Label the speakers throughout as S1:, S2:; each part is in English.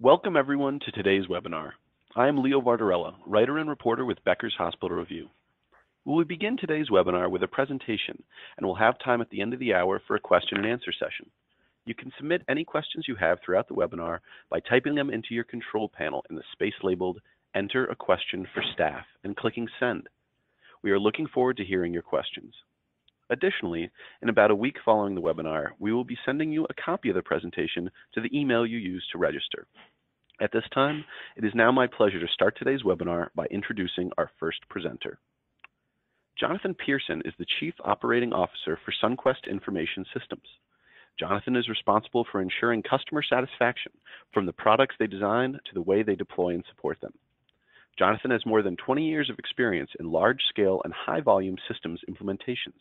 S1: Welcome everyone to today's webinar. I am Leo Vardarella, writer and reporter with Becker's Hospital Review. We will begin today's webinar with a presentation, and we'll have time at the end of the hour for a question and answer session. You can submit any questions you have throughout the webinar by typing them into your control panel in the space labeled Enter a Question for Staff and clicking Send. We are looking forward to hearing your questions. Additionally, in about a week following the webinar, we will be sending you a copy of the presentation to the email you used to register. At this time, it is now my pleasure to start today's webinar by introducing our first presenter. Jonathan Pearson is the Chief Operating Officer for Sunquest Information Systems. Jonathan is responsible for ensuring customer satisfaction from the products they design to the way they deploy and support them. Jonathan has more than 20 years of experience in large-scale and high-volume systems implementations.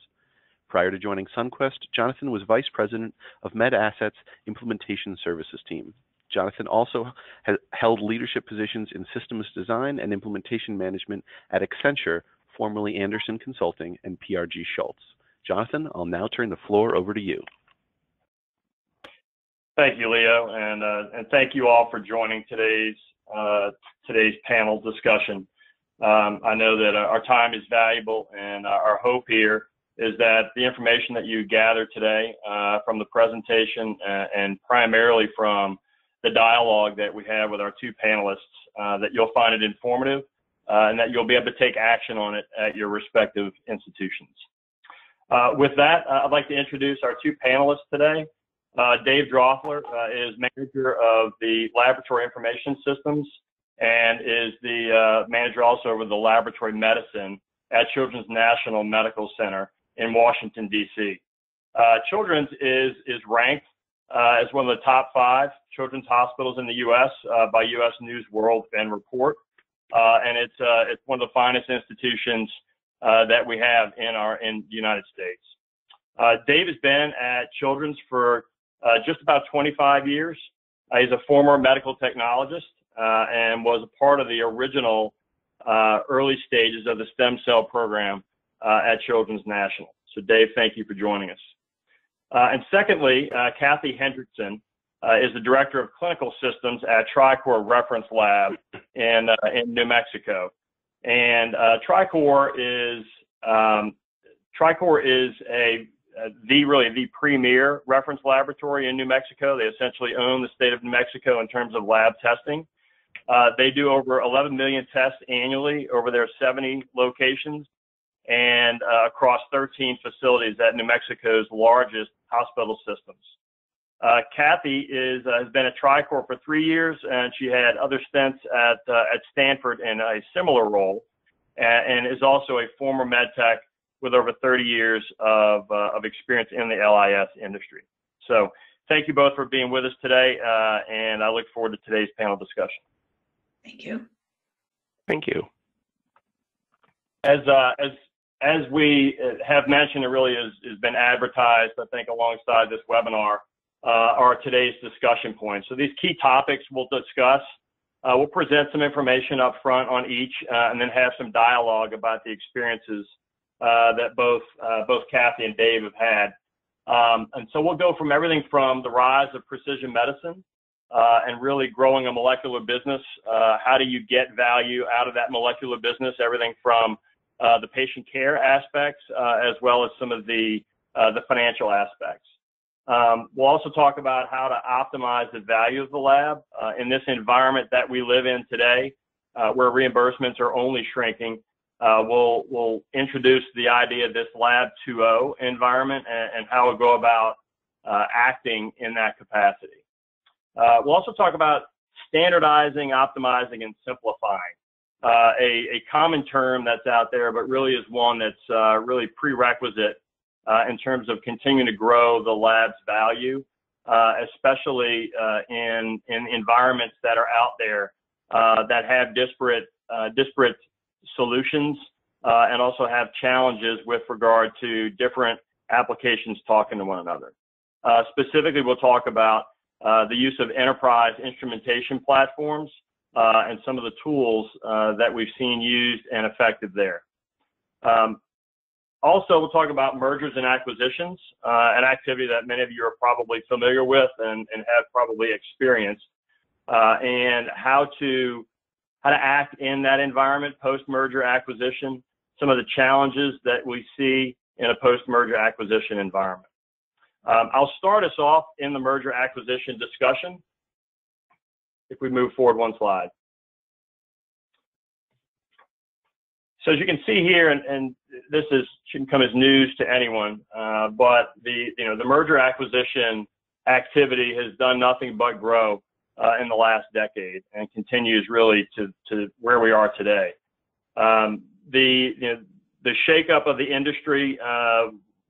S1: Prior to joining Sunquest, Jonathan was Vice President of Med Assets Implementation Services Team. Jonathan also has held leadership positions in systems design and implementation management at Accenture, formerly Andersen Consulting, and PRG Schultz. Jonathan, I'll now turn the floor over to you.
S2: Thank you, Leo, and thank you all for joining today's panel discussion. I know that our time is valuable, and our hope here is that the information that you gather today from the presentation and primarily from the dialogue that we have with our two panelists, that you'll find it informative and that you'll be able to take action on it at your respective institutions. With that, I'd like to introduce our two panelists today. Dave Droffler is manager of the Laboratory Information Systems and is the manager also over the Laboratory Medicine at Children's National Medical Center in Washington, D.C. Children's is ranked as one of the top 5 children's hospitals in the U.S. By U.S. News World and Report, and it's one of the finest institutions that we have in the United States. Dave has been at Children's for just about 25 years. He's a former medical technologist and was a part of the original early stages of the stem cell program at Children's National. So Dave, thank you for joining us. And secondly, Kathy Hendrickson is the Director of Clinical Systems at Tricor Reference Lab in New Mexico. And Tricor is the premier reference laboratory in New Mexico. They essentially own the state of New Mexico in terms of lab testing. They do over 11 million tests annually over their 70 locations and across 13 facilities at New Mexico's largest hospital systems. Kathy has been at Tricor for 3 years, and she had other stints at Stanford in a similar role, and is also a former med tech with over 30 years of experience in the LIS industry. So thank you both for being with us today, and I look forward to today's panel discussion.
S3: Thank you.
S1: Thank you.
S2: As we have mentioned, it really has been advertised, I think, alongside this webinar, are today's discussion points. So these key topics we'll discuss. We'll present some information up front on each, and then have some dialogue about the experiences that both Kathy and Dave have had. And so we'll go from everything from the rise of precision medicine and really growing a molecular business. How do you get value out of that molecular business? Everything from the patient care aspects as well as some of the financial aspects. We'll also talk about how to optimize the value of the lab in this environment that we live in today, where reimbursements are only shrinking. We'll introduce the idea of this Lab 2.0 environment and how we'll go about acting in that capacity. We'll also talk about standardizing, optimizing, and simplifying. A common term that's out there, but really is one that's really prerequisite in terms of continuing to grow the lab's value, especially in environments that are out there that have disparate solutions and also have challenges with regard to different applications talking to one another. Specifically, we'll talk about the use of enterprise instrumentation platforms and some of the tools that we've seen used and effective there. Also, we'll talk about mergers and acquisitions, an activity that many of you are probably familiar with and have probably experienced. and how to act in that environment post-merger acquisition, some of the challenges that we see in a post-merger acquisition environment. I'll start us off in the merger acquisition discussion. If we move forward one slide. So as you can see here, and this shouldn't come as news to anyone, but the merger acquisition activity has done nothing but grow in the last decade and continues really to where we are today. The shakeup of the industry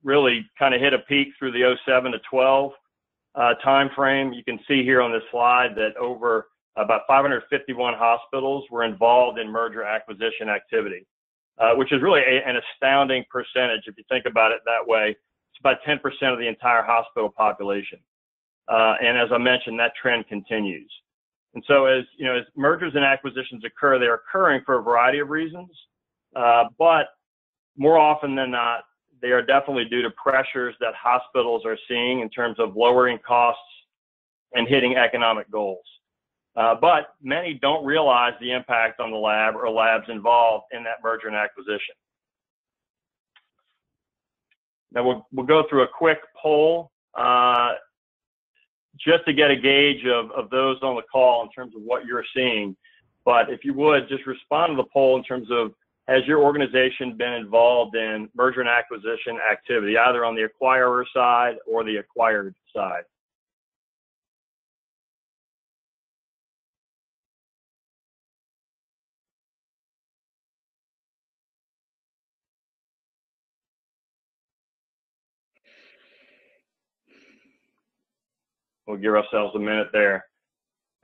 S2: really kind of hit a peak through the 07 to 12 time frame. You can see here on this slide that over about 551 hospitals were involved in merger acquisition activity, which is really an astounding percentage if you think about it that way. It's about 10% of the entire hospital population. And as I mentioned, that trend continues. And so as mergers and acquisitions occur, they're occurring for a variety of reasons, but more often than not, they are definitely due to pressures that hospitals are seeing in terms of lowering costs and hitting economic goals. But many don't realize the impact on the lab or labs involved in that merger and acquisition. Now we'll go through a quick poll just to get a gauge of those on the call in terms of what you're seeing. But if you would, just respond to the poll in terms of, has your organization been involved in merger and acquisition activity, either on the acquirer side or the acquired side? We'll give ourselves a minute there.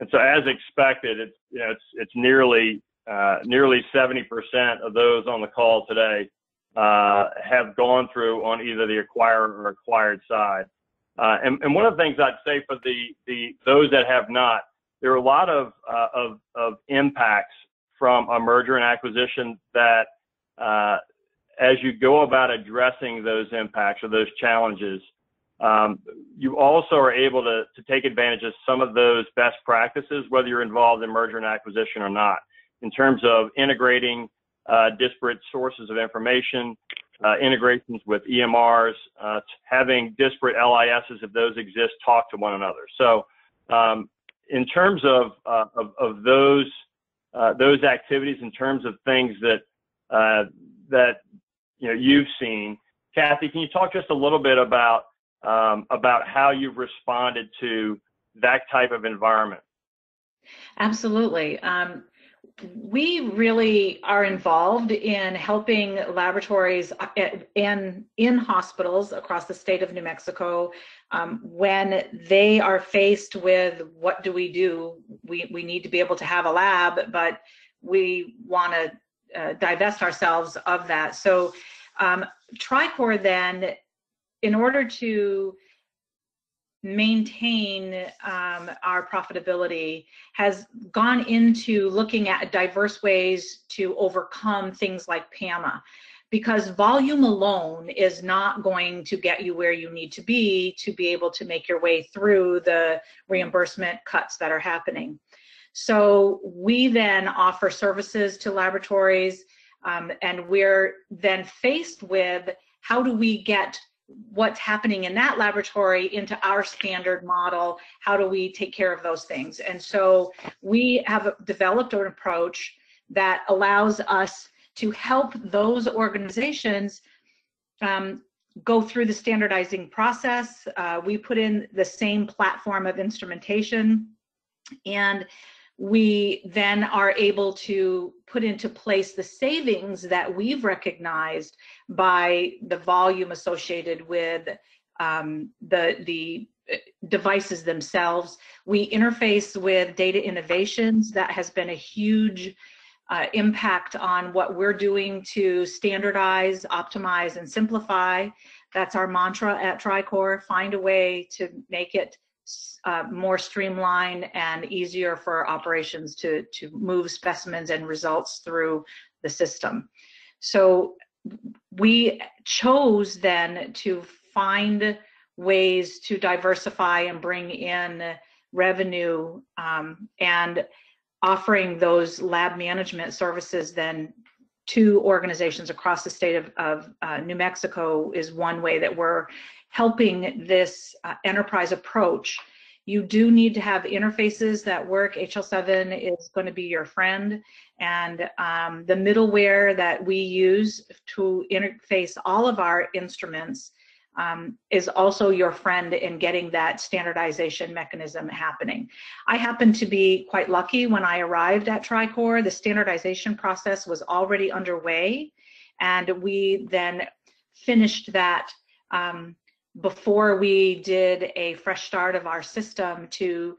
S2: And so, as expected, it's nearly 70% of those on the call today have gone through on either the acquirer or acquired side. And one of the things I'd say for those that have not, there are a lot of impacts from a merger and acquisition that, as you go about addressing those impacts or those challenges, you also are able to take advantage of some of those best practices, whether you're involved in merger and acquisition or not, in terms of integrating disparate sources of information, integrations with EMRs, having disparate LISs, if those exist, talk to one another. So in terms of those activities, in terms of things that you've seen, Kathy, can you talk just a little bit about how you've responded to that type of environment?
S3: Absolutely. We really are involved in helping laboratories and in hospitals across the state of New Mexico when they are faced with, what do? We need to be able to have a lab, but we want to divest ourselves of that. So TriCor then, in order to maintain our profitability, has gone into looking at diverse ways to overcome things like PAMA, because volume alone is not going to get you where you need to be able to make your way through the reimbursement cuts that are happening. So we then offer services to laboratories, and we're then faced with, how do we get what's happening in that laboratory into our standard model? How do we take care of those things? And so we have developed an approach that allows us to help those organizations go through the standardizing process. We put in the same platform of instrumentation, and we then are able to put into place the savings that we've recognized by the volume associated with the devices themselves. We interface with data innovations. That has been a huge impact on what we're doing to standardize, optimize, and simplify. That's our mantra at TriCor: find a way to make it more streamlined and easier for operations to move specimens and results through the system. So we chose then to find ways to diversify and bring in revenue, and offering those lab management services then to organizations across the state of New Mexico is one way that we're helping this enterprise approach. You do need to have interfaces that work. HL7 is going to be your friend, and the middleware that we use to interface all of our instruments is also your friend in getting that standardization mechanism happening. I happened to be quite lucky when I arrived at TriCore. The standardization process was already underway, and we then finished that before we did a fresh start of our system to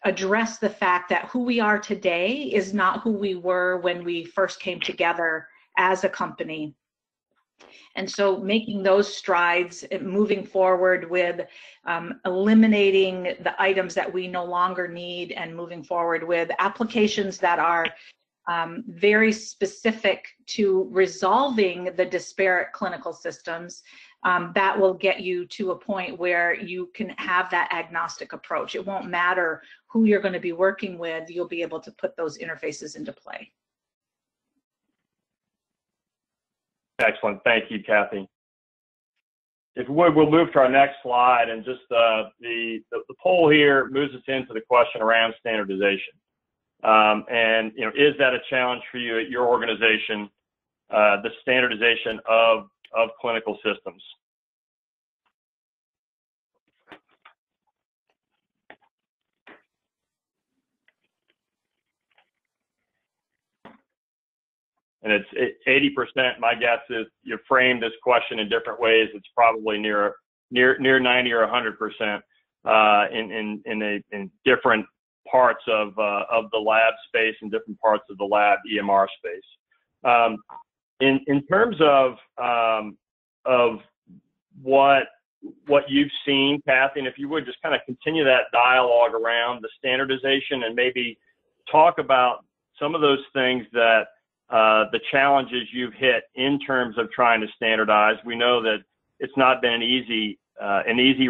S3: address the fact that who we are today is not who we were when we first came together as a company. And so making those strides, moving forward with eliminating the items that we no longer need and moving forward with applications that are very specific to resolving the disparate clinical systems, that will get you to a point where you can have that agnostic approach. It won't matter who you're going to be working with, you'll be able to put those interfaces into play.
S2: Excellent. Thank you, Kathy. If we would, we'll move to our next slide, and just the poll here moves us into the question around standardization. And is that a challenge for you at your organization, the standardization of clinical systems? And it's 80%. My guess is you frame this question in different ways, it's probably near 90 or 100% in different parts of the lab space and different parts of the lab EMR space. In terms of what you've seen, Kathy, and if you would just kind of continue that dialogue around the standardization and maybe talk about some of those things that the challenges you've hit in terms of trying to standardize. We know that it's not been an easy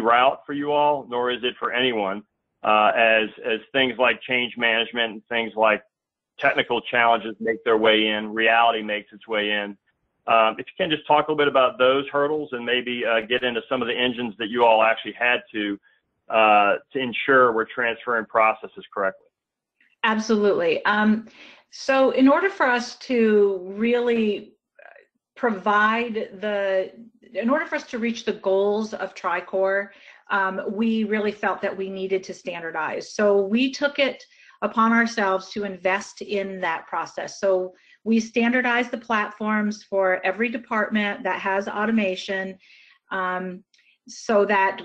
S2: route for you all, nor is it for anyone, as things like change management and things like technical challenges make their way in, reality makes its way in. If you can just talk a little bit about those hurdles and maybe get into some of the engines that you all actually had to ensure we're transferring processes correctly.
S3: Absolutely. So in order for us to really in order for us to reach the goals of TriCore, we really felt that we needed to standardize. So we took it upon ourselves to invest in that process. So we standardized the platforms for every department that has automation, so that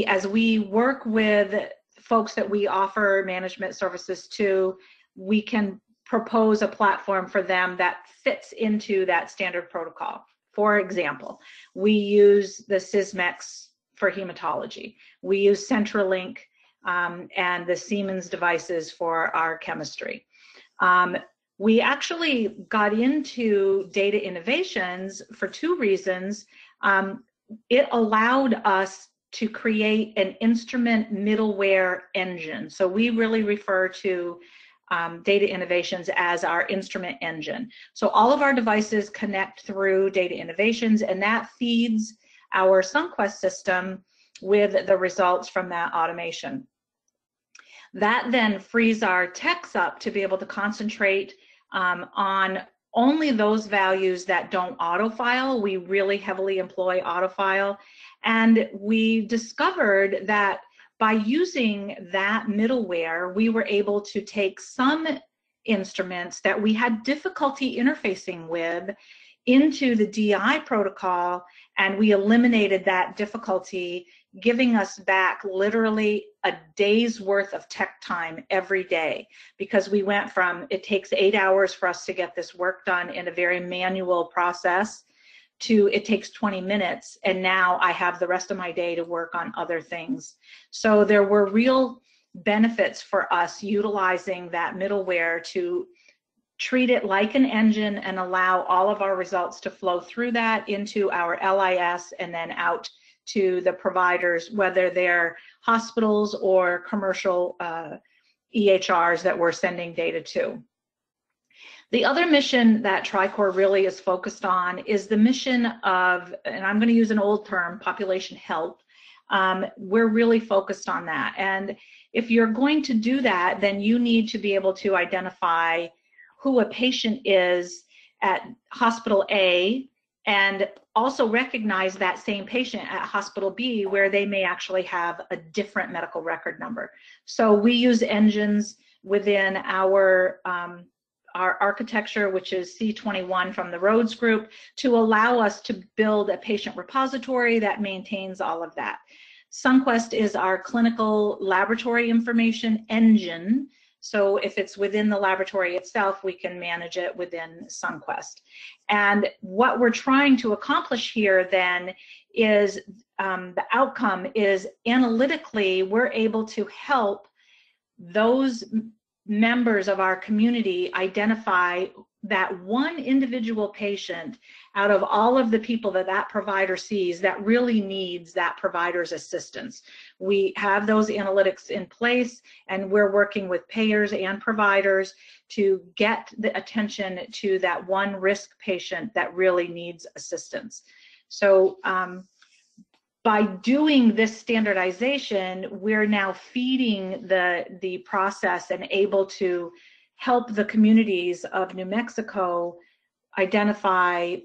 S3: as we work with folks that we offer management services to, we can propose a platform for them that fits into that standard protocol. For example, we use the Sysmex for hematology. We use CentraLink and the Siemens devices for our chemistry. We actually got into data innovations for two reasons. It allowed us to create an instrument middleware engine. So we really refer to data innovations as our instrument engine. So all of our devices connect through data innovations, and that feeds our SunQuest system with the results from that automation. That then frees our techs up to be able to concentrate on only those values that don't autofile. We really heavily employ autofile, and we discovered that by using that middleware, we were able to take some instruments that we had difficulty interfacing with into the DI protocol, and we eliminated that difficulty, giving us back literally a day's worth of tech time every day, because we went from, it takes 8 hours for us to get this work done in a very manual process, to it takes 20 minutes, and now I have the rest of my day to work on other things. So there were real benefits for us utilizing that middleware to treat it like an engine and allow all of our results to flow through that into our LIS and then out to the providers, whether they're hospitals or commercial EHRs that we're sending data to. The other mission that TriCore really is focused on is the mission of, and I'm going to use an old term, population health. We're really focused on that. And if you're going to do that, then you need to be able to identify who a patient is at hospital A and also recognize that same patient at hospital B where they may actually have a different medical record number. So we use engines within our architecture, which is C21 from the Rhodes Group, to allow us to build a patient repository that maintains all of that. Sunquest is our clinical laboratory information engine. So if it's within the laboratory itself, we can manage it within Sunquest. And what we're trying to accomplish here then is the outcome is analytically, we're able to help those members of our community identify that one individual patient out of all of the people that that provider sees that really needs that provider's assistance. We have those analytics in place, and we're working with payers and providers to get the attention to that one risk patient that really needs assistance. So by doing this standardization, we're now feeding the process and able to help the communities of New Mexico identify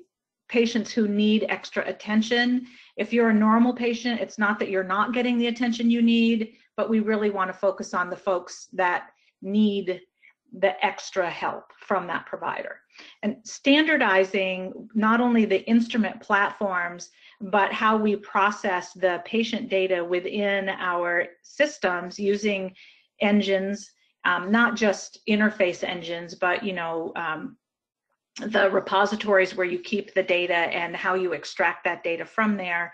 S3: patients who need extra attention. If you're a normal patient, it's not that you're not getting the attention you need, but we really want to focus on the folks that need the extra help from that provider. And standardizing not only the instrument platforms, but how we process the patient data within our systems using engines, not just interface engines, but the repositories where you keep the data and how you extract that data from there,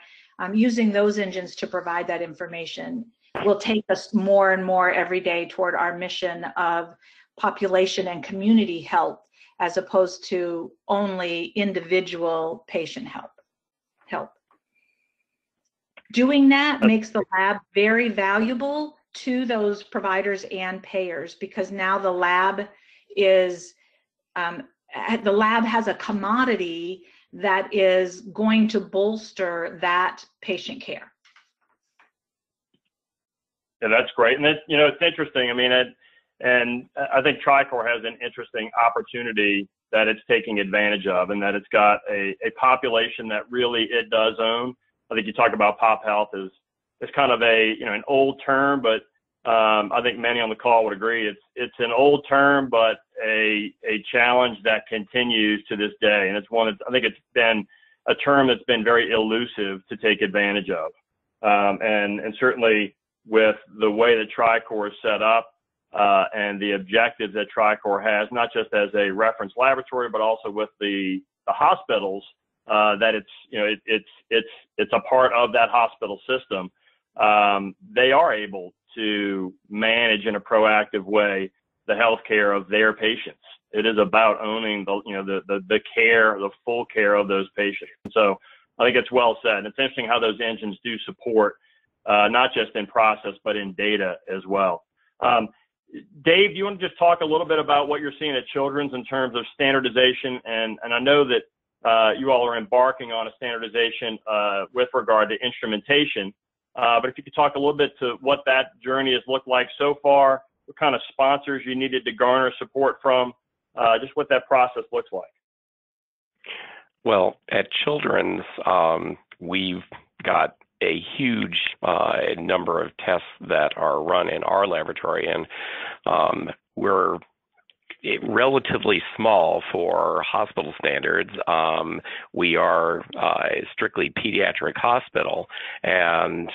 S3: using those engines to provide that information will take us more and more every day toward our mission of population and community health, as opposed to only individual patient help. Doing that makes the lab very valuable to those providers and payers, because now the lab is the lab has a commodity that is going to bolster that patient care.
S2: Yeah, that's great. And it's interesting. I mean, and I think TriCore has an interesting opportunity that it's taking advantage of, and that it's got a population that really it does own. I think you talk about pop health as kind of an old term, but I think many on the call would agree it's an old term, but a challenge that continues to this day. And it's one that I think it's been a term that's been very elusive to take advantage of. And certainly with the way that TriCore is set up and the objectives that TriCore has, not just as a reference laboratory, but also with the hospitals, that it's a part of that hospital system. They are able to manage in a proactive way the healthcare of their patients. It is about owning the care, the full care of those patients. And so I think it's well said. And it's interesting how those engines do support not just in process, but in data as well. Dave, do you want to just talk a little bit about what you're seeing at Children's in terms of standardization? And I know that you all are embarking on a standardization with regard to instrumentation. But if you could talk a little bit to what that journey has looked like so far, what kind of sponsors you needed to garner support from, just what that process looks like.
S4: Well, at Children's, we've got a huge number of tests that are run in our laboratory, and we're relatively small for hospital standards. We are a strictly pediatric hospital, and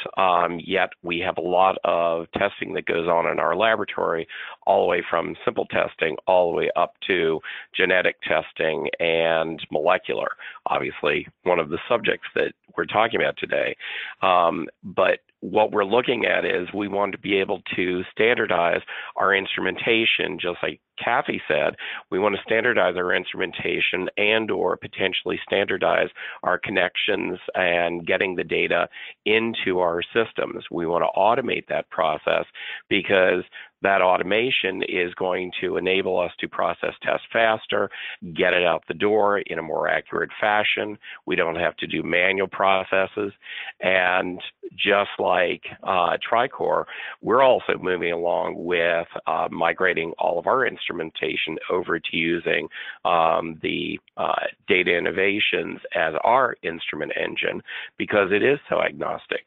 S4: yet we have a lot of testing that goes on in our laboratory, all the way from simple testing all the way up to genetic testing and molecular, obviously one of the subjects that we're talking about today. But what we're looking at is we want to be able to standardize our instrumentation, just like Kathy said. We want to standardize our instrumentation and or potentially standardize our connections and getting the data into our systems. We want to automate that process because that automation is going to enable us to process tests faster, get it out the door in a more accurate fashion. We don't have to do manual processes. And just like Tricor, we're also moving along with migrating all of our instrumentation over to using the data innovations as our instrument engine because it is so agnostic.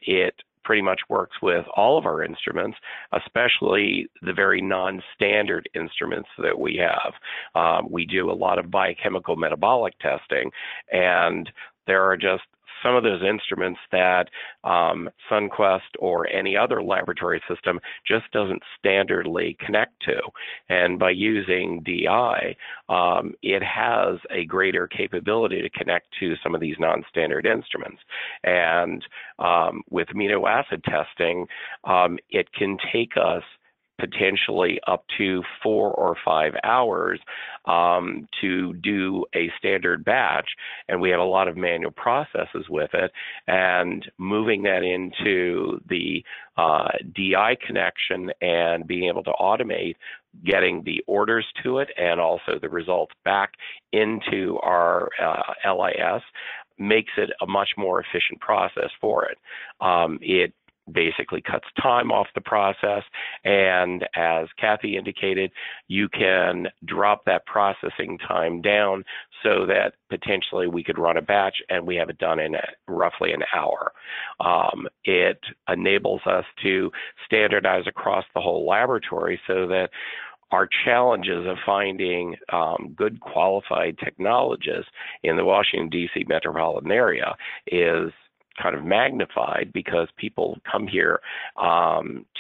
S4: It pretty much works with all of our instruments, especially the very non-standard instruments that we have. We do a lot of biochemical metabolic testing, and there are just some of those instruments that Sunquest or any other laboratory system just doesn't standardly connect to. And by using DI, it has a greater capability to connect to some of these non-standard instruments. And with amino acid testing, it can take us potentially up to 4 or 5 hours to do a standard batch, and we have a lot of manual processes with it, and moving that into the DI connection and being able to automate getting the orders to it and also the results back into our LIS makes it a much more efficient process for it. It basically cuts time off the process, and as Kathy indicated, you can drop that processing time down so that potentially we could run a batch and we have it done in roughly an hour. It enables us to standardize across the whole laboratory so that our challenges of finding good qualified technologists in the Washington, D.C. metropolitan area is kind of magnified because people come here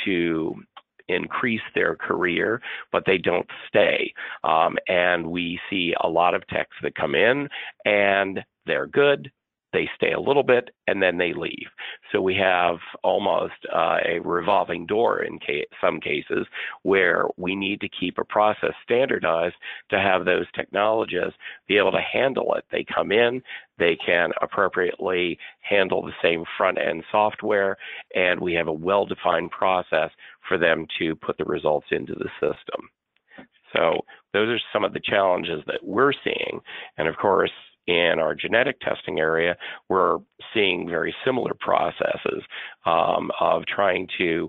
S4: to increase their career, but they don't stay. And we see a lot of techs that come in and they're good, they stay a little bit, and then they leave. So we have almost a revolving door in some cases where we need to keep a process standardized to have those technologists be able to handle it. They come in, they can appropriately handle the same front-end software, and we have a well-defined process for them to put the results into the system. So those are some of the challenges that we're seeing. And of course, in our genetic testing area, we're seeing very similar processes of trying to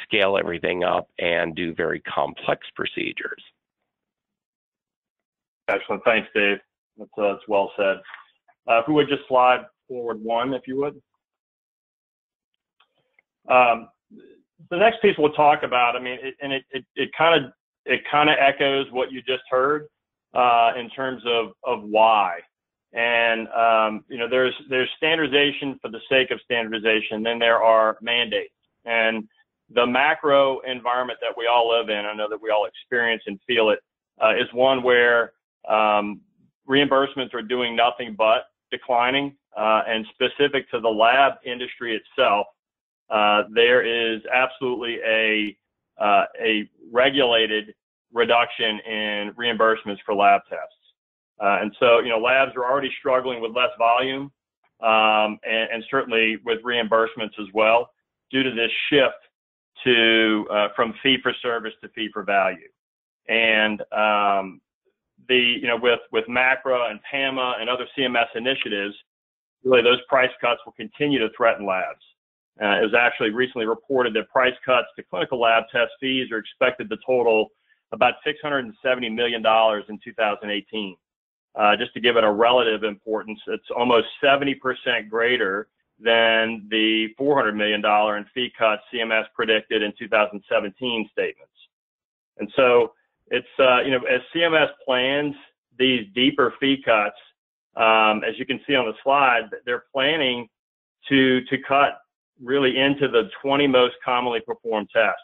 S4: scale everything up and do very complex procedures.
S2: Excellent. Thanks, Dave. That's well said. If we would just slide forward one, if you would. The next piece we'll talk about, I mean, it kind of echoes what you just heard. In terms of why. And, you know, there's standardization for the sake of standardization, then there are mandates. And the macro environment that we all live in, I know that we all experience and feel it, is one where reimbursements are doing nothing but declining. And specific to the lab industry itself, there is absolutely a regulated reduction in reimbursements for lab tests. And so, you know, labs are already struggling with less volume and certainly with reimbursements as well due to this shift to from fee for service to fee for value. And you know, with MACRA and PAMA and other CMS initiatives, really those price cuts will continue to threaten labs. It was actually recently reported that price cuts to clinical lab test fees are expected to total about $670 million in 2018. Just to give it a relative importance, it's almost 70% greater than the $400 million in fee cuts CMS predicted in 2017 statements. And so it's, you know, as CMS plans these deeper fee cuts, as you can see on the slide, they're planning to cut really into the 20 most commonly performed tests.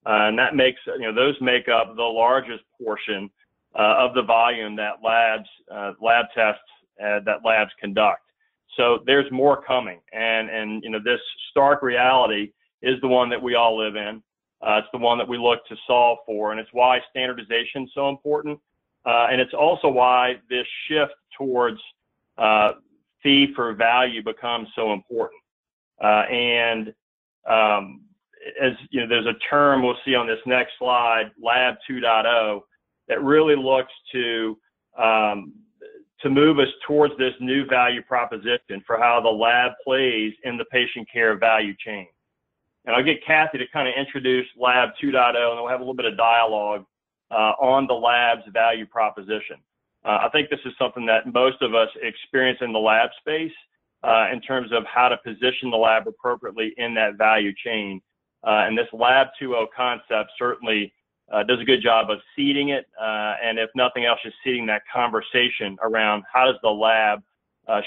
S2: And that makes, you know, those make up the largest portion of the volume that lab tests that labs conduct. So there's more coming, and you know, this stark reality is the one that we all live in. It's the one that we look to solve for, and it's why standardization is so important. And it's also why this shift towards fee for value becomes so important. As you know, there's a term we'll see on this next slide, Lab 2.0, that really looks to move us towards this new value proposition for how the lab plays in the patient care value chain. And I'll get Kathy to kind of introduce Lab 2.0, and then we'll have a little bit of dialogue on the lab's value proposition. I think this is something that most of us experience in the lab space in terms of how to position the lab appropriately in that value chain. And this Lab 2.0 concept certainly does a good job of seeding it, and if nothing else, just seeding that conversation around how does the lab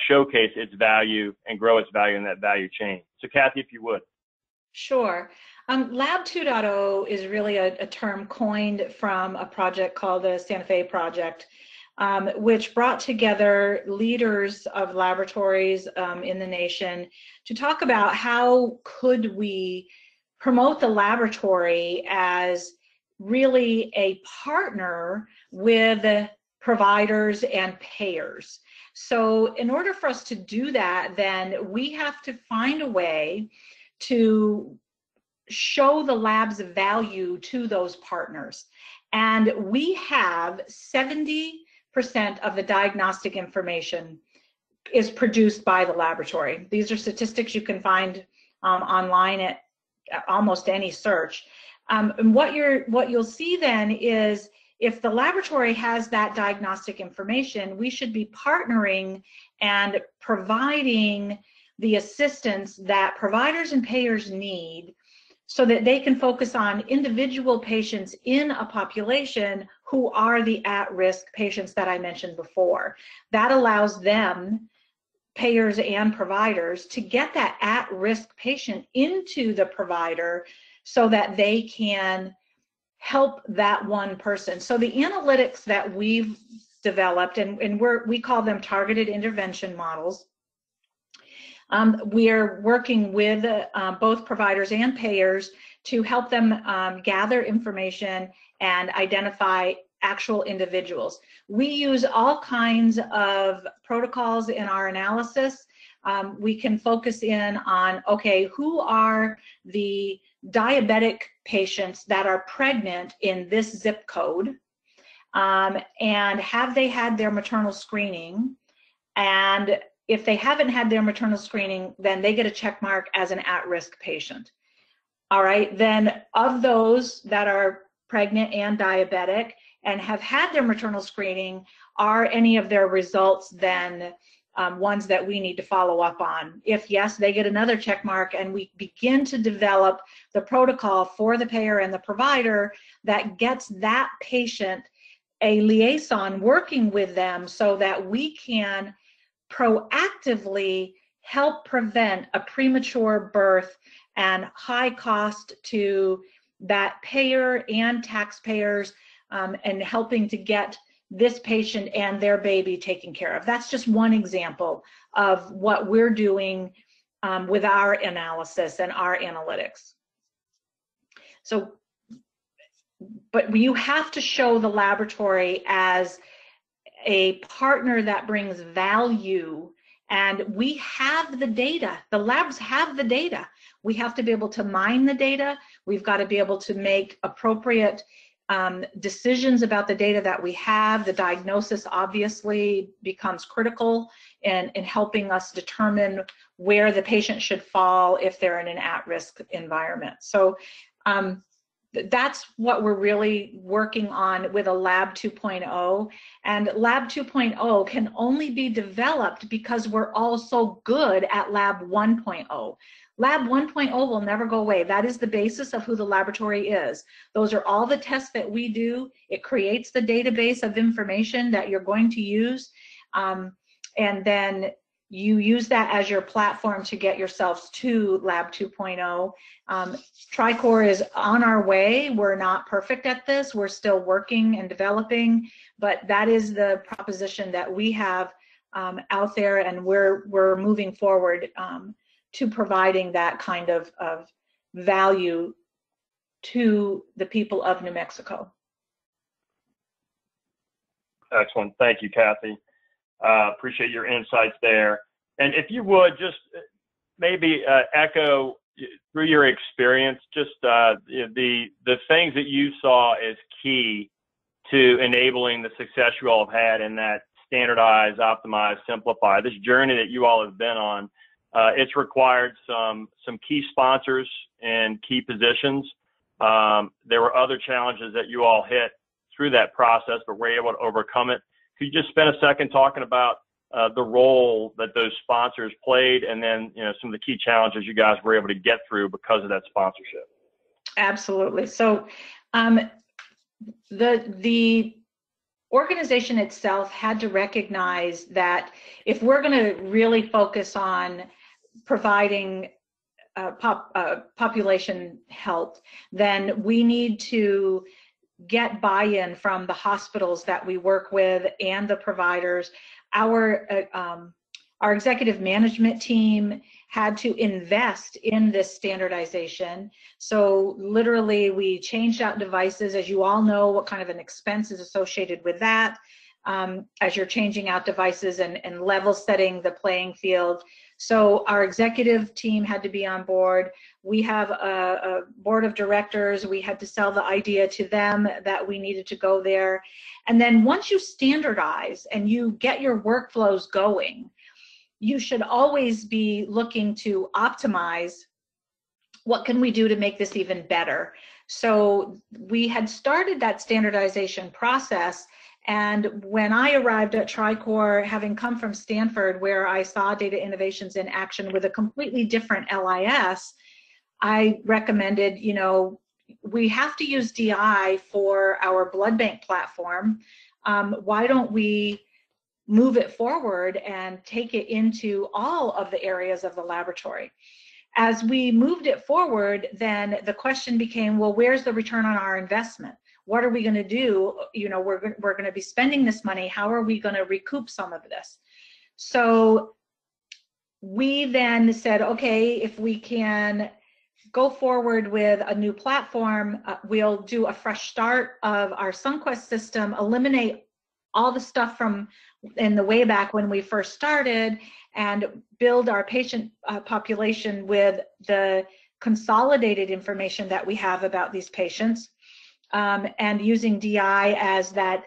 S2: showcase its value and grow its value in that value chain. So Kathy, if you would.
S3: Sure. Lab 2.0 is really a term coined from a project called the Santa Fe Project, which brought together leaders of laboratories in the nation to talk about how could we promote the laboratory as really a partner with providers and payers. So in order for us to do that, then we have to find a way to show the lab's value to those partners. And we have 70% of the diagnostic information is produced by the laboratory. These are statistics you can find online at almost any search. And what you'll see then is if the laboratory has that diagnostic information, we should be partnering and providing the assistance that providers and payers need so that they can focus on individual patients in a population who are the at-risk patients that I mentioned before. That allows them, payers and providers, to get that at-risk patient into the provider so that they can help that one person. So the analytics that we've developed, and we call them targeted intervention models, we are working with both providers and payers to help them gather information and identify actual individuals. We use all kinds of protocols in our analysis. We can focus in on, okay, who are the diabetic patients that are pregnant in this zip code, and have they had their maternal screening? And if they haven't had their maternal screening, then they get a check mark as an at-risk patient. All right, then of those that are pregnant and diabetic and have had their maternal screening, are any of their results then ones that we need to follow up on? If yes, they get another check mark, and we begin to develop the protocol for the payer and the provider that gets that patient a liaison working with them so that we can proactively help prevent a premature birth and high cost to that payer and taxpayers, and helping to get this patient and their baby taken care of. That's just one example of what we're doing with our analysis and our analytics. So, but you have to show the laboratory as a partner that brings value, and we have the data. The labs have the data. We have to be able to mine the data. We've got to be able to make appropriate decisions about the data that we have. The diagnosis obviously becomes critical in helping us determine where the patient should fall if they're in an at-risk environment. So that's what we're really working on with a Lab 2.0. And Lab 2.0 can only be developed because we're all so good at Lab 1.0. Lab 1.0 will never go away. That is the basis of who the laboratory is. Those are all the tests that we do. It creates the database of information that you're going to use. And then you use that as your platform to get yourselves to Lab 2.0. TriCore is on our way. We're not perfect at this. We're still working and developing, but that is the proposition that we have out there, and we're moving forward to providing that kind of value to the people of New Mexico.
S2: Excellent. Thank you, Kathy. Appreciate your insights there. And if you would just maybe echo through your experience, just the things that you saw as key to enabling the success you all have had in that standardize, optimize, simplify, this journey that you all have been on. It's required some key sponsors and key positions. There were other challenges that you all hit through that process, but were able to overcome it. Could you just spend a second talking about the role that those sponsors played, and then some of the key challenges you guys were able to get through because of that sponsorship?
S3: Absolutely. So the organization itself had to recognize that if we're going to really focus on providing population health, then we need to get buy-in from the hospitals that we work with and the providers. Our executive management team had to invest in this standardization. So literally we changed out devices. As you all know, what kind of an expense is associated with that, as you're changing out devices and level setting the playing field. So our executive team had to be on board. We have a board of directors. We had to sell the idea to them that we needed to go there. And then once you standardize and you get your workflows going, you should always be looking to optimize what can we do to make this even better. So we had started that standardization process. And when I arrived at TriCor, having come from Stanford, where I saw data innovations in action with a completely different LIS, I recommended, we have to use DI for our blood bank platform. Why don't we move it forward and take it into all of the areas of the laboratory? As we moved it forward, then the question became, well, where's the return on our investment? What are we going to do? We're going to be spending this money. How are we going to recoup some of this? So we then said, okay, if we can go forward with a new platform, we'll do a fresh start of our Sunquest system, eliminate all the stuff from in the way back when we first started, and build our patient population with the consolidated information that we have about these patients. And using DI as that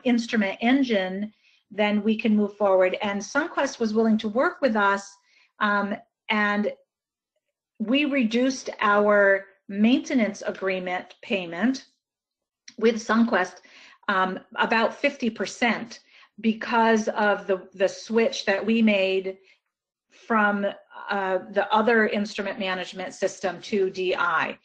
S3: instrument engine, then we can move forward. And Sunquest was willing to work with us, and we reduced our maintenance agreement payment with Sunquest about 50% because of the switch that we made from the other instrument management system to DI.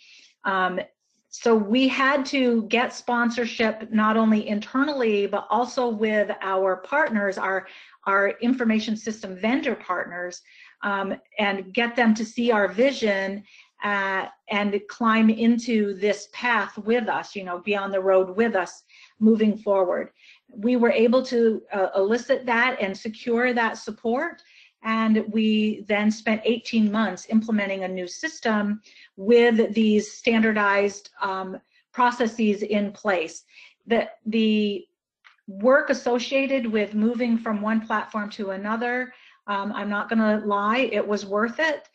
S3: So we had to get sponsorship not only internally, but also with our partners, our information system vendor partners, and get them to see our vision and climb into this path with us, be on the road with us moving forward. We were able to elicit that and secure that support. And we then spent 18 months implementing a new system with these standardized processes in place. The work associated with moving from one platform to another, I'm not going to lie, it was worth it.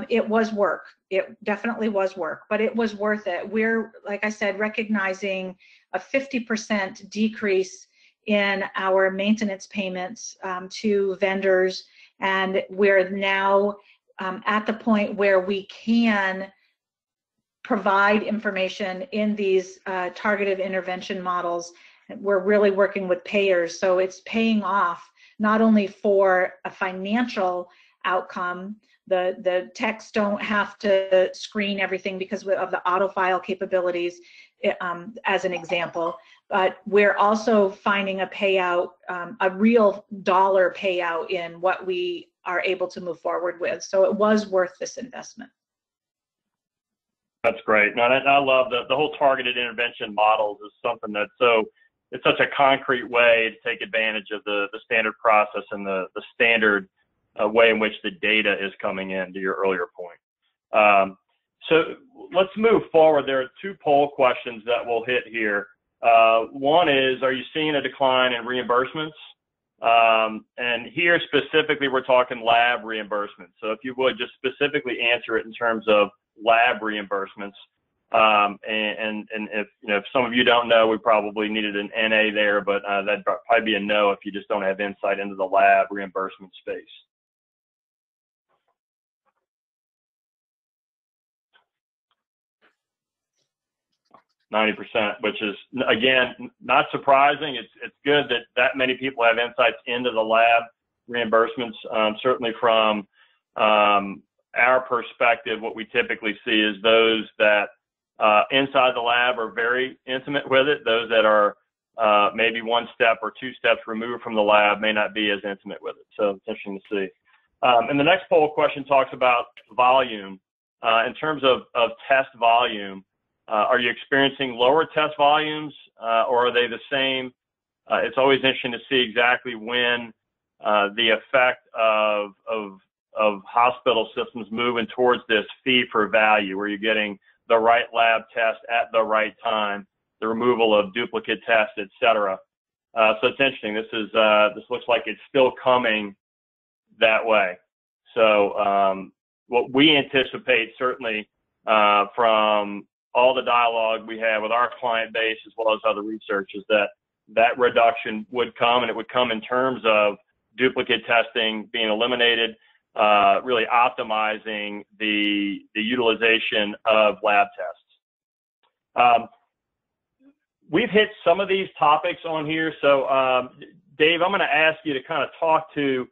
S3: It was work. It definitely was work, but it was worth it. We're, like I said, recognizing a 50% decrease in our maintenance payments to vendors. And we're now at the point where we can provide information in these targeted intervention models. We're really working with payers, so it's paying off not only for a financial outcome. The techs don't have to screen everything because of the auto-file capabilities, as an example, but we're also finding a payout, a real dollar payout in what we are able to move forward with. So it was worth this investment.
S2: That's great. No, I love the whole targeted intervention models is something that's so it's such a concrete way to take advantage of the standard process and the standard way in which the data is coming in, to your earlier point. So let's move forward. There are two poll questions that we'll hit here. One is, are you seeing a decline in reimbursements? And here specifically, we're talking lab reimbursements. So if you would just specifically answer it in terms of lab reimbursements. And if some of you don't know, we probably needed an NA there, but that'd probably be a no if you just don't have insight into the lab reimbursement space. 90%, which is, again, not surprising. It's good that many people have insights into the lab reimbursements. Certainly from our perspective, what we typically see is those that inside the lab are very intimate with it. Those that are maybe one step or two steps removed from the lab may not be as intimate with it. So it's interesting to see. And the next poll question talks about volume. In terms of test volume, are you experiencing lower test volumes or are they the same? It's always interesting to see exactly when the effect of hospital systems moving towards this fee for value, where you're getting the right lab test at the right time, the removal of duplicate tests, et cetera. So it's interesting. This looks like it's still coming that way. So what we anticipate, certainly from all the dialogue we have with our client base as well as other research, is that reduction would come, and it would come in terms of duplicate testing being eliminated, really optimizing the utilization of lab tests. We've hit some of these topics on here. So Dave, I'm going to ask you to kind of talk to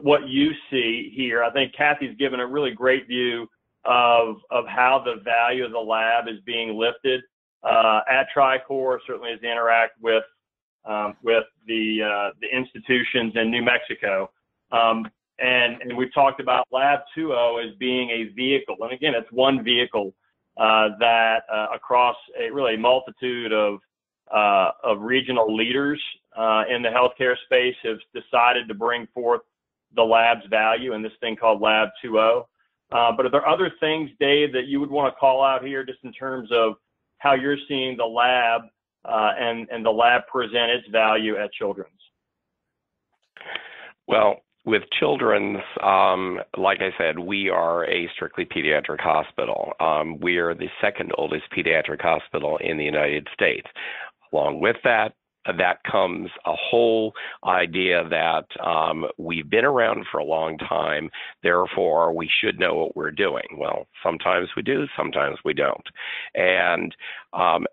S2: what you see here. I think Kathy's given a really great view of how the value of the lab is being lifted at Tricor, certainly as they interact with the institutions in New Mexico. And we've talked about Lab 2.0 as being a vehicle. And again, it's one vehicle that across a really multitude of regional leaders in the healthcare space have decided to bring forth the lab's value in this thing called Lab 2.0. But are there other things, Dave, that you would want to call out here just in terms of how you're seeing the lab and the lab present its value at Children's?
S4: Well, with Children's, like I said, we are a strictly pediatric hospital. We are the second oldest pediatric hospital in the United States. Along with that comes a whole idea that we've been around for a long time, therefore we should know what we're doing. Well, sometimes we do, sometimes we don't. And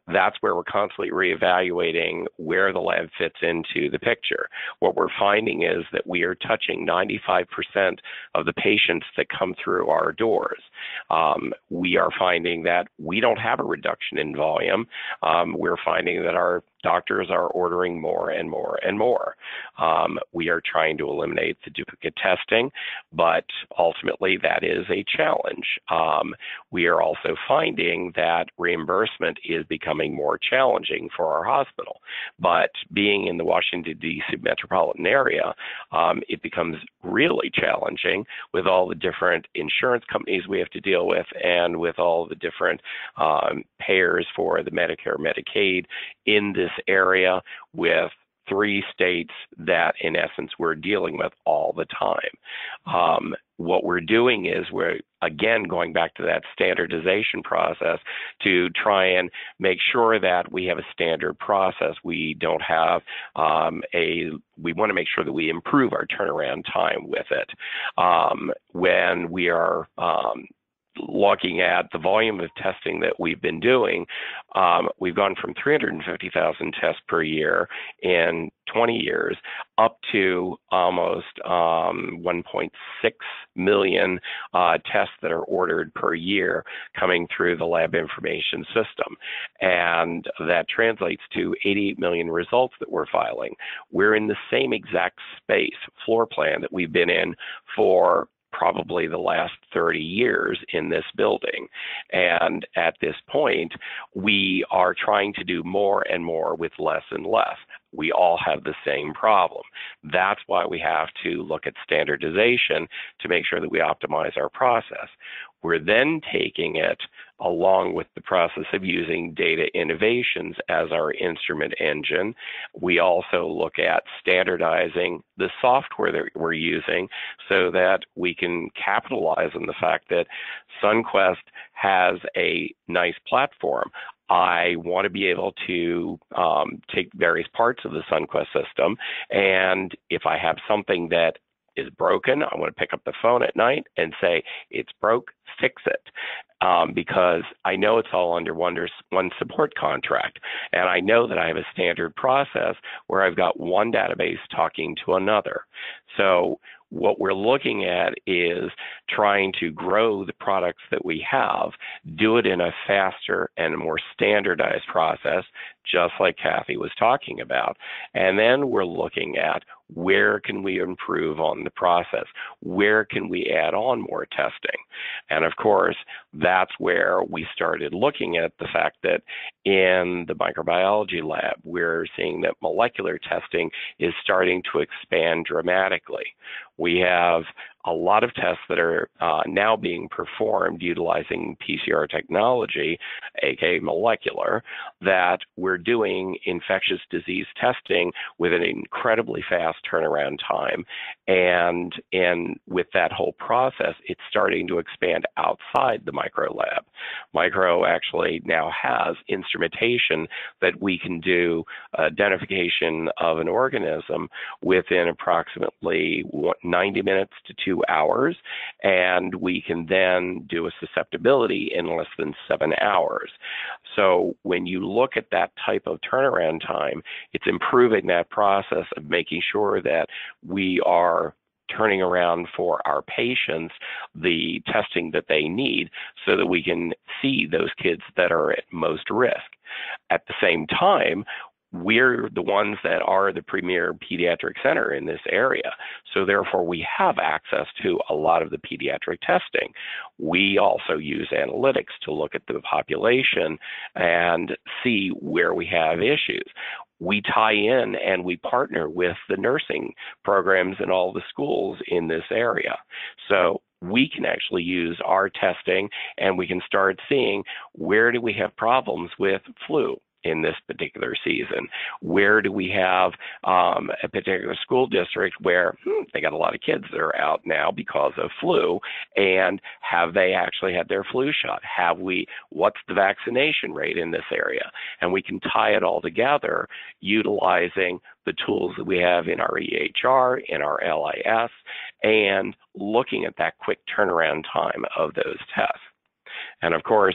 S4: that's where we're constantly reevaluating where the lab fits into the picture. What we're finding is that we are touching 95% of the patients that come through our doors. We are finding that we don't have a reduction in volume. We're finding that our doctors are ordering more and more and more. We are trying to eliminate the duplicate testing, but ultimately that is a challenge. We are also finding that reimbursement is becoming more challenging for our hospital. But being in the Washington, D.C. metropolitan area, it becomes really challenging with all the different insurance companies we have to deal with and with all the different payers for the Medicare, Medicaid in this area, with 3 states that in essence we're dealing with all the time. What we're doing is we're again going back to that standardization process to try and make sure that we have a standard process. We don't have we want to make sure that we improve our turnaround time with it. When we are looking at the volume of testing that we've been doing, we've gone from 350,000 tests per year in 20 years up to almost 1.6 million tests that are ordered per year coming through the lab information system. And that translates to 88 million results that we're filing. We're in the same exact space, floor plan, that we've been in for probably the last 30 years in this building. And at this point, we are trying to do more and more with less and less. We all have the same problem. That's why we have to look at standardization to make sure that we optimize our process. We're then taking it along with the process of using data innovations as our instrument engine. We also look at standardizing the software that we're using so that we can capitalize on the fact that SunQuest has a nice platform. I want to be able to take various parts of the SunQuest system, and if I have something that is broken, I want to pick up the phone at night and say, it's broke, fix it. Because I know it's all under one support contract. And I know that I have a standard process where I've got one database talking to another. So what we're looking at is trying to grow the products that we have, do it in a faster and more standardized process, just like Kathy was talking about. And then we're looking at where can we improve on the process? Where can we add on more testing? And of course, that's where we started looking at the fact that in the microbiology lab, we're seeing that molecular testing is starting to expand dramatically. We have a lot of tests that are now being performed utilizing PCR technology, aka molecular, that we're doing infectious disease testing with an incredibly fast turnaround time. And with that whole process, it's starting to expand outside the micro lab. Micro actually now has instrumentation that we can do identification of an organism within approximately 90 minutes to 2 hours, and we can then do a susceptibility in less than 7 hours. So when you look at that type of turnaround time, it's improving that process of making sure that we are turning around for our patients the testing that they need so that we can see those kids that are at most risk. At the same time, we're the ones that are the premier pediatric center in this area. So therefore, we have access to a lot of the pediatric testing. We also use analytics to look at the population and see where we have issues. We tie in and we partner with the nursing programs in all the schools in this area. So we can actually use our testing and we can start seeing where do we have problems with flu in this particular season? Where do we have a particular school district where they got a lot of kids that are out now because of flu, and have they actually had their flu shot? What's the vaccination rate in this area? And we can tie it all together utilizing the tools that we have in our EHR, in our LIS, and looking at that quick turnaround time of those tests. And of course,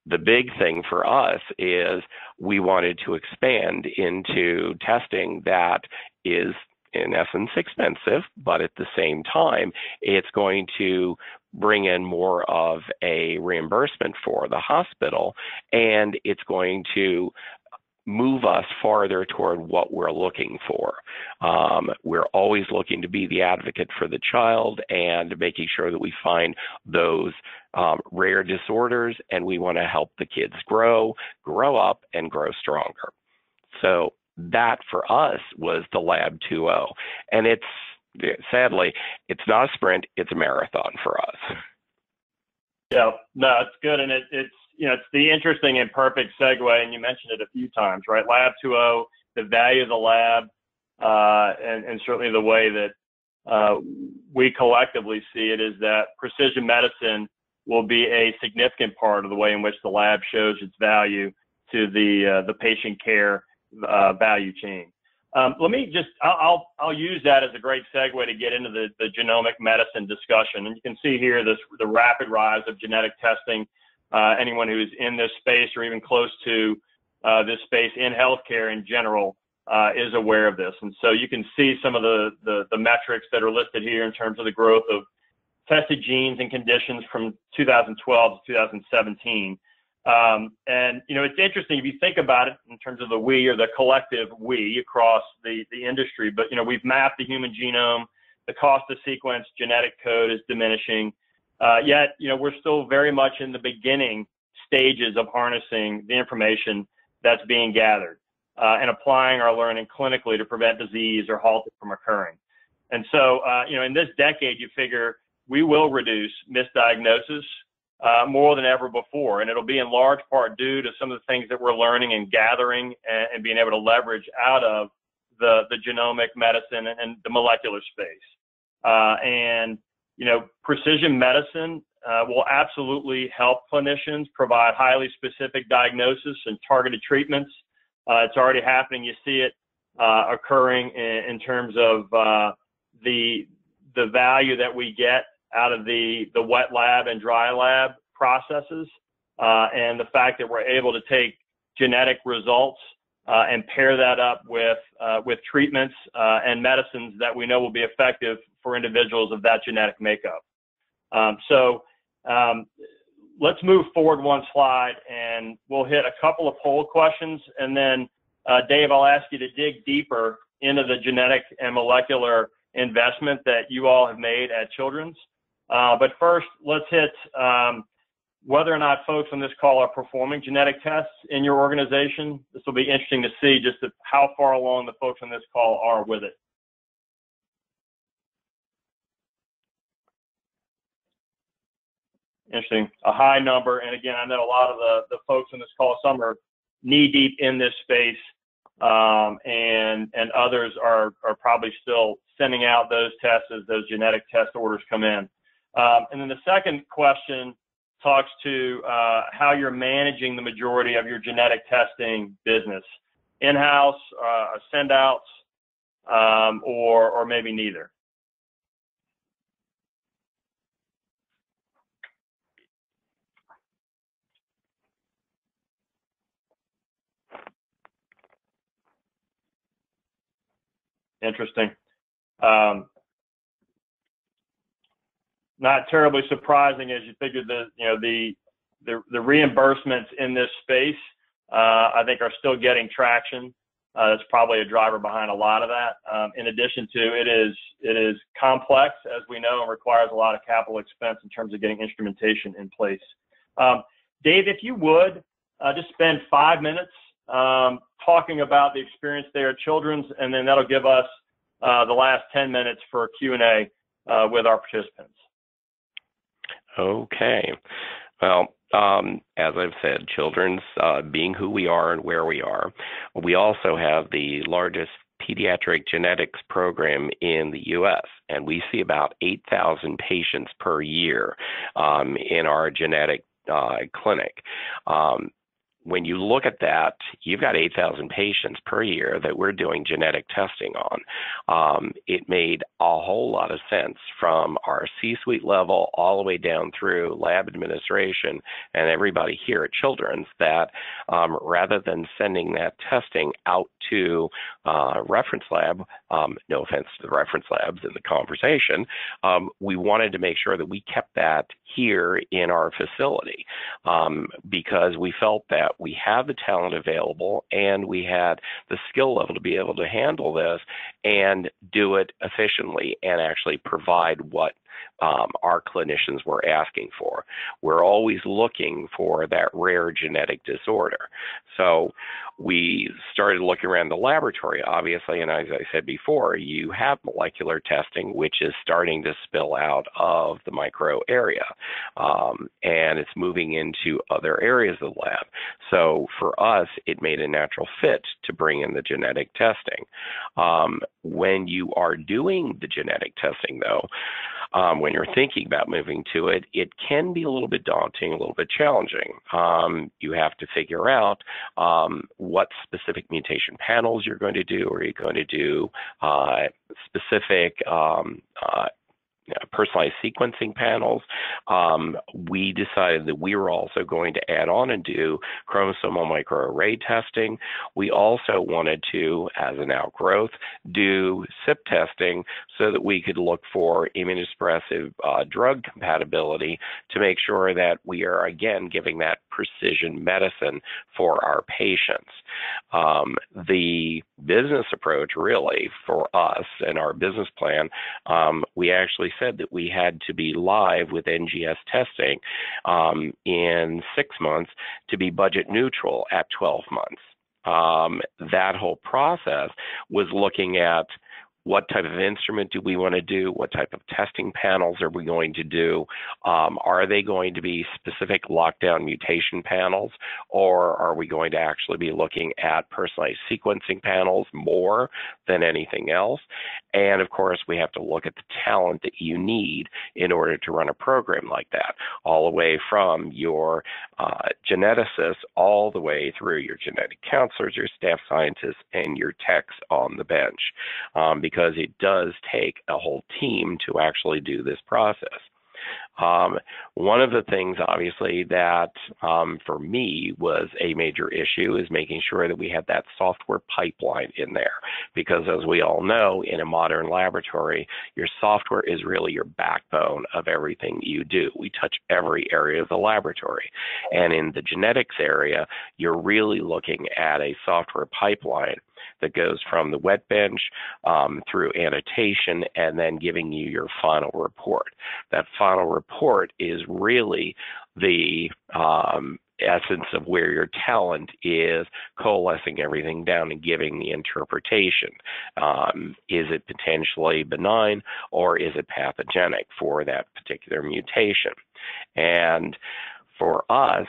S4: the big thing for us is we wanted to expand into testing that is, in essence, expensive, but at the same time, it's going to bring in more of a reimbursement for the hospital, and it's going to move us farther toward what we're looking for. We're always looking to be the advocate for the child and making sure that we find those rare disorders, and we want to help the kids grow up, and grow stronger. So that for us was the Lab 2.0. And sadly, it's not a sprint, it's a marathon for us.
S2: Yeah, no, it's good. And it's the interesting and perfect segue, and you mentioned it a few times, right? Lab 2.0, the value of the lab, and certainly the way that we collectively see it is that precision medicine will be a significant part of the way in which the lab shows its value to the patient care value chain. I'll use that as a great segue to get into the genomic medicine discussion. And you can see here the rapid rise of genetic testing. Anyone who's in this space or even close to this space in healthcare in general is aware of this. And so you can see some of the metrics that are listed here in terms of the growth of tested genes and conditions from 2012 to 2017. And, it's interesting if you think about it in terms of the we, or the collective we across the industry, but, we've mapped the human genome the cost to sequence genetic code is diminishing. Yet, we're still very much in the beginning stages of harnessing the information that's being gathered and applying our learning clinically to prevent disease or halt it from occurring. And so, in this decade, you figure we will reduce misdiagnosis more than ever before. And it'll be in large part due to some of the things that we're learning and gathering and being able to leverage out of the genomic medicine and the molecular space. Precision medicine will absolutely help clinicians provide highly specific diagnosis and targeted treatments. It's already happening. You see it occurring in terms of the value that we get out of the wet lab and dry lab processes, and the fact that we're able to take genetic results and pair that up with treatments and medicines that we know will be effective for individuals of that genetic makeup. Let's move forward one slide, and we'll hit a couple of poll questions, and then Dave, I'll ask you to dig deeper into the genetic and molecular investment that you all have made at Children's. But first, let's hit whether or not folks on this call are performing genetic tests in your organization. This will be interesting to see just how far along the folks on this call are with it. Interesting, a high number. And again, I know a lot of the folks on this call, some are knee deep in this space, and others are probably still sending out those tests as those genetic test orders come in. And then the second question talks to how you're managing the majority of your genetic testing business, in-house, send-outs, or maybe neither. Interesting. Not terribly surprising, as you figure the reimbursements in this space, I think, are still getting traction. That's probably a driver behind a lot of that. In addition to it is complex, as we know, and requires a lot of capital expense in terms of getting instrumentation in place. Dave, if you would just spend 5 minutes talking about the experience there at Children's, and then that'll give us the last 10 minutes for Q&A with our participants.
S4: Okay. Well, as I've said, Children's, being who we are and where we are, we also have the largest pediatric genetics program in the U.S., and we see about 8,000 patients per year in our genetic clinic. When you look at that, you've got 8,000 patients per year that we're doing genetic testing on. It made a whole lot of sense from our C-suite level all the way down through lab administration and everybody here at Children's that rather than sending that testing out to reference lab, no offense to the reference labs in the conversation, we wanted to make sure that we kept that here in our facility because we felt that we have the talent available and we had the skill level to be able to handle this and do it efficiently and actually provide what our clinicians were asking for. We're always looking for that rare genetic disorder. So we started looking around the laboratory, obviously, and as I said before, you have molecular testing, which is starting to spill out of the micro area, and it's moving into other areas of the lab. So for us, it made a natural fit to bring in the genetic testing. When you are doing the genetic testing, though, when you're thinking about moving to it, it can be a little bit daunting, a little bit challenging. You have to figure out what specific mutation panels you're going to do. Are you going to do specific personalized sequencing panels. We decided that we were also going to add on and do chromosomal microarray testing. We also wanted to, as an outgrowth, do CYP testing so that we could look for immunosuppressive drug compatibility to make sure that we are, again, giving that precision medicine for our patients. The business approach, really, for us and our business plan, we actually said that we had to be live with NGS testing in 6 months to be budget neutral at 12 months. That whole process was looking at what type of instrument do we want to do? What type of testing panels are we going to do? Are they going to be specific lockdown mutation panels, or are we going to actually be looking at personalized sequencing panels more than anything else? And of course, we have to look at the talent that you need in order to run a program like that, all the way from your geneticists all the way through your genetic counselors, your staff scientists, and your techs on the bench. Because it does take a whole team to actually do this process. One of the things, obviously, that for me was a major issue is making sure that we had that software pipeline in there. Because as we all know, in a modern laboratory, your software is really your backbone of everything you do. We touch every area of the laboratory. And in the genetics area, you're really looking at a software pipeline that goes from the wet bench through annotation and then giving you your final report. That final report is really the essence of where your talent is coalescing everything down and giving the interpretation. Is it potentially benign or is it pathogenic for that particular mutation? And for us,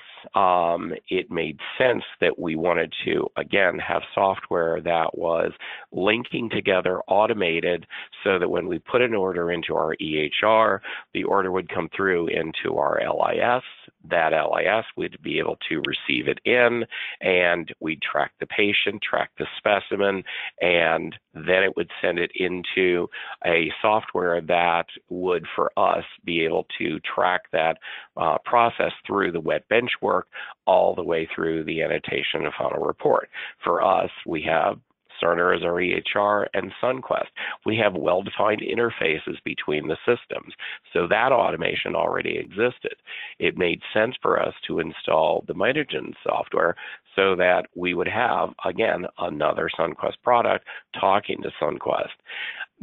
S4: it made sense that we wanted to, again, have software that was linking together, automated, so that when we put an order into our EHR, the order would come through into our LIS. That LIS would be able to receive it in, and we'd track the patient, track the specimen, and then it would send it into a software that would, for us, be able to track that process through the wet bench work all the way through the annotation and final report. For us, we have Cerner as our EHR and SunQuest. We have well-defined interfaces between the systems, so that automation already existed. It made sense for us to install the Mitogen software so that we would have, again, another SunQuest product talking to SunQuest.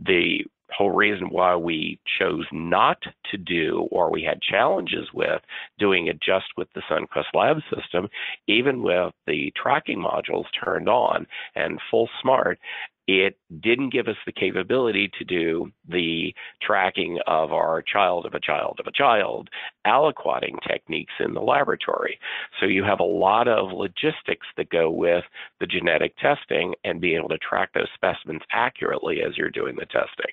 S4: The whole reason why we chose not to do, or we had challenges with doing it just with the SunQuest lab system, even with the tracking modules turned on and full smart, it didn't give us the capability to do the tracking of our child of a child of a child aliquoting techniques in the laboratory. So you have a lot of logistics that go with the genetic testing and being able to track those specimens accurately as you're doing the testing.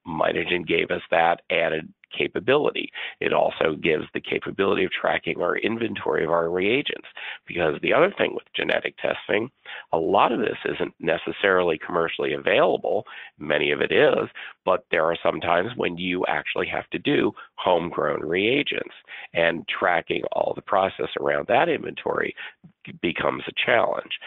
S4: Mitogen gave us that added capability. It also gives the capability of tracking our inventory of our reagents, because the other thing with genetic testing, a lot of this isn't necessarily commercially available. Many of it is, but there are some times when you actually have to do homegrown reagents, and tracking all the process around that inventory becomes a challenge.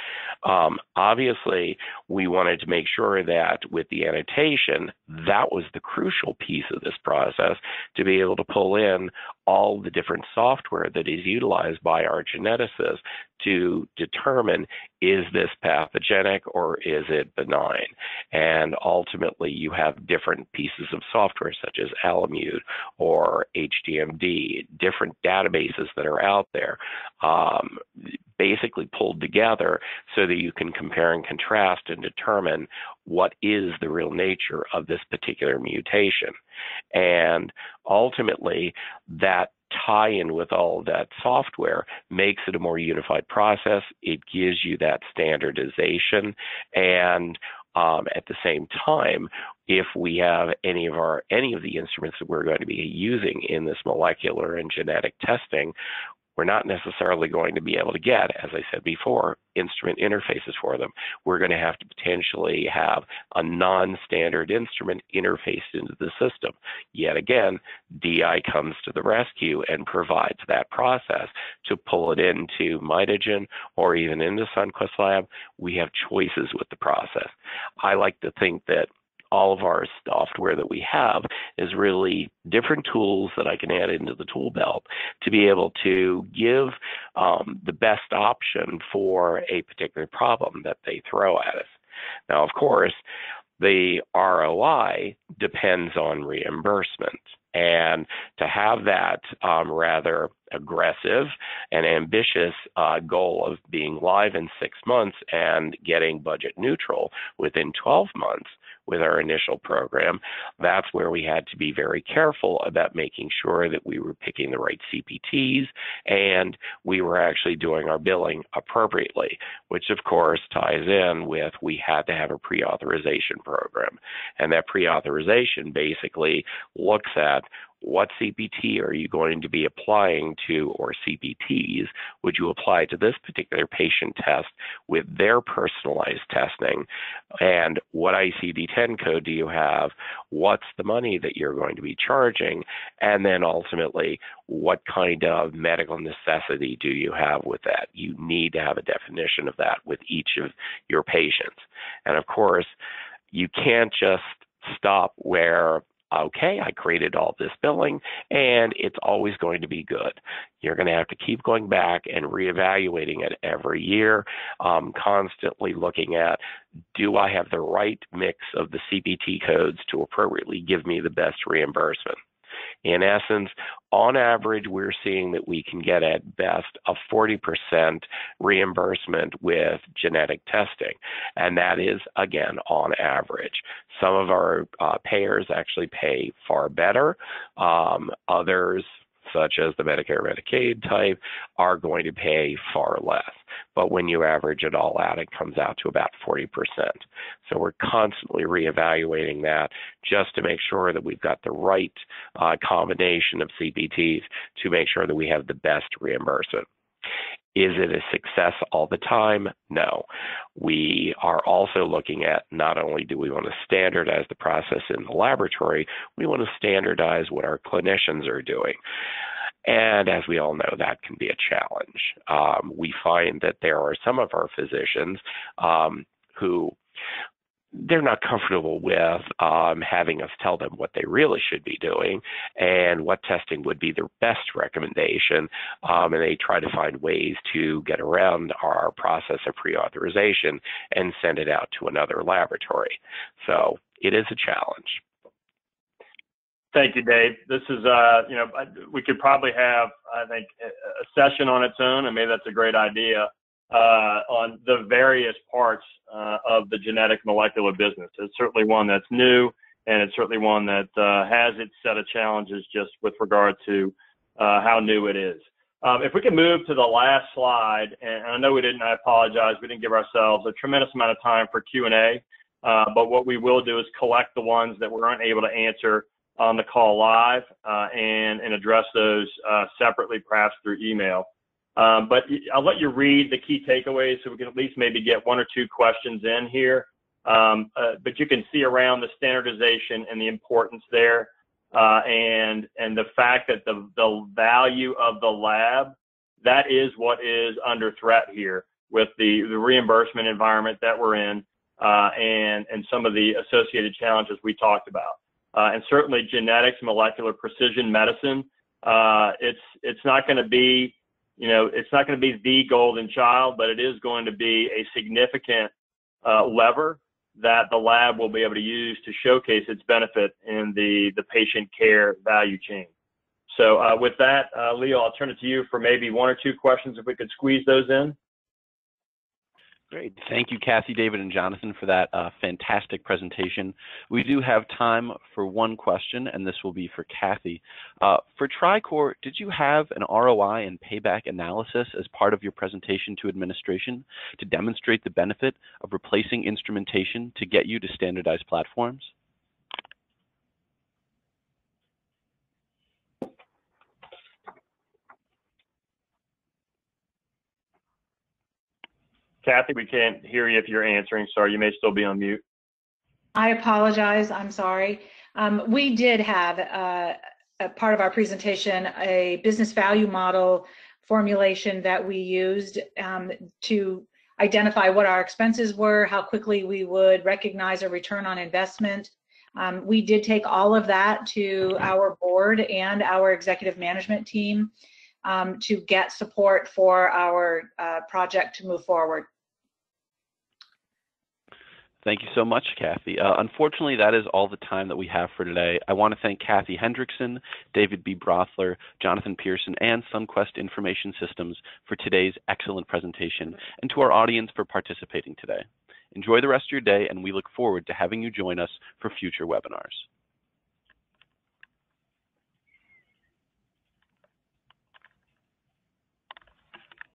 S4: Obviously, we wanted to make sure that with the annotation, that was the crucial piece of this process, to be able to pull in all the different software that is utilized by our geneticists to determine, is this pathogenic or is it benign? And ultimately, you have different pieces of software such as Alamute or HDMD, different databases that are out there, basically pulled together so that you can compare and contrast and determine what is the real nature of this particular mutation. And ultimately, that tie-in with all of that software makes it a more unified process. It gives you that standardization, and at the same time, if we have any of the instruments that we're going to be using in this molecular and genetic testing, we're not necessarily going to be able to get, as I said before, instrument interfaces for them. We're going to have to potentially have a non-standard instrument interfaced into the system. Yet again, DI comes to the rescue and provides that process to pull it into Mitogen or even into Sunquest Lab. We have choices with the process. I like to think that all of our software that we have is really different tools that I can add into the tool belt to be able to give the best option for a particular problem that they throw at us. Now, of course, the ROI depends on reimbursement. And to have that rather aggressive and ambitious goal of being live in 6 months and getting budget neutral within 12 months with our initial program, that's where we had to be very careful about making sure that we were picking the right CPTs and we were actually doing our billing appropriately, which of course ties in with we had to have a pre-authorization program. And that pre-authorization basically looks at what CPT are you going to be applying to, or CPTs would you apply to this particular patient test with their personalized testing, and what ICD-10 code do you have, what's the money that you're going to be charging, and then ultimately what kind of medical necessity do you have with that. You need to have a definition of that with each of your patients. And of course, you can't just stop where, okay, I created all this billing and it's always going to be good. You're going to have to keep going back and reevaluating it every year, constantly looking at, do I have the right mix of the CPT codes to appropriately give me the best reimbursement? In essence, on average, we're seeing that we can get at best a 40% reimbursement with genetic testing. And that is, again, on average. Some of our payers actually pay far better. Others, such as the Medicare, Medicaid type, are going to pay far less. But when you average it all out, it comes out to about 40%. So we're constantly reevaluating that just to make sure that we've got the right combination of CPTs to make sure that we have the best reimbursement. Is it a success all the time? No. We are also looking at, not only do we want to standardize the process in the laboratory, we want to standardize what our clinicians are doing. And as we all know, that can be a challenge. We find that there are some of our physicians who they're not comfortable with having us tell them what they really should be doing and what testing would be their best recommendation, and they try to find ways to get around our process of pre-authorization and send it out to another laboratory. So it is a challenge.
S2: Thank you, Dave. This is, we could probably have, I think, a session on its own, and maybe that's a great idea, on the various parts of the genetic molecular business. It's certainly one that's new, and it's certainly one that has its set of challenges just with regard to how new it is. If we can move to the last slide, and I know we didn't, I apologize, we didn't give ourselves a tremendous amount of time for Q&A, but what we will do is collect the ones that we aren't able to answer on the call live and address those separately, perhaps through email. But I'll let you read the key takeaways so we can at least maybe get one or two questions in here. But you can see around the standardization and the importance there, and the fact that the value of the lab, that is what is under threat here with the reimbursement environment that we're in, and some of the associated challenges we talked about. And certainly genetics, molecular precision medicine, it's not going to be, it's not going to be the golden child, but it is going to be a significant lever that the lab will be able to use to showcase its benefit in the patient care value chain. So with that, Leo, I'll turn it to you for maybe one or two questions if we could squeeze those in.
S1: Great. Thank you, Kathy, David, and Jonathan, for that fantastic presentation. We do have time for one question, and this will be for Kathy. For TriCor, did you have an ROI and payback analysis as part of your presentation to administration to demonstrate the benefit of replacing instrumentation to get you to standardized platforms?
S2: Kathy, we can't hear you if you're answering. Sorry, you may still be on mute.
S3: I apologize. I'm sorry. We did have a part of our presentation, a business value model formulation that we used to identify what our expenses were, how quickly we would recognize a return on investment. We did take all of that to our board and our executive management team to get support for our project to move forward.
S1: Thank you so much, Kathy. Unfortunately, that is all the time that we have for today. I want to thank Kathy Hendrickson, David B. Brothler, Jonathan Pearson, and SunQuest Information Systems for today's excellent presentation, and to our audience for participating today. Enjoy the rest of your day, and we look forward to having you join us for future webinars.